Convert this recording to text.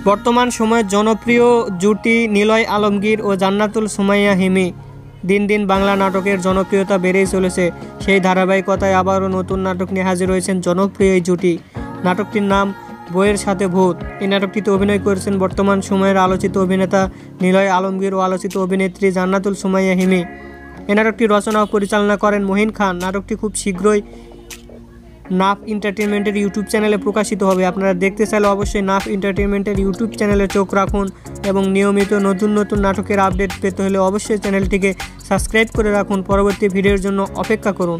বর্তমান সময়ের জনপ্রিয় জুটি নিলয় আলমগীর ও জান্নাতুল সুমাইয়া হিমি। দিন দিন বাংলা নাটকের জনপ্রিয়তা বেড়েই চলেছে। সেই ধারাবাহিকতায় আবারও নতুন নাটক নিয়ে হাজির হয়েছেন জনপ্রিয় এই জুটি। নাটকটির নাম বইয়ের সাথে ভূত। এই নাটকটিতে অভিনয় করেছেন বর্তমান সময়ের আলোচিত অভিনেতা নিলয় আলমগীর ও আলোচিত অভিনেত্রী জান্নাতুল সুমাইয়া হিমি। এই নাটকটি রচনা ও পরিচালনা করেন মহিন খান। নাটকটি খুব শীঘ্রই নাফ এন্টারটেইনমেন্টের ইউটিউব চ্যানেলে প্রকাশিত হবে। আপনারা দেখতে চাইলে অবশ্যই নাফ এন্টারটেইনমেন্টের ইউটিউব চ্যানেলে চোখ রাখুন এবং নিয়মিত নতুন নতুন নাটকের আপডেট পেতে হলে অবশ্যই চ্যানেলটিকে সাবস্ক্রাইব করে রাখুন। পরবর্তী ভিডিওর জন্য অপেক্ষা করুন।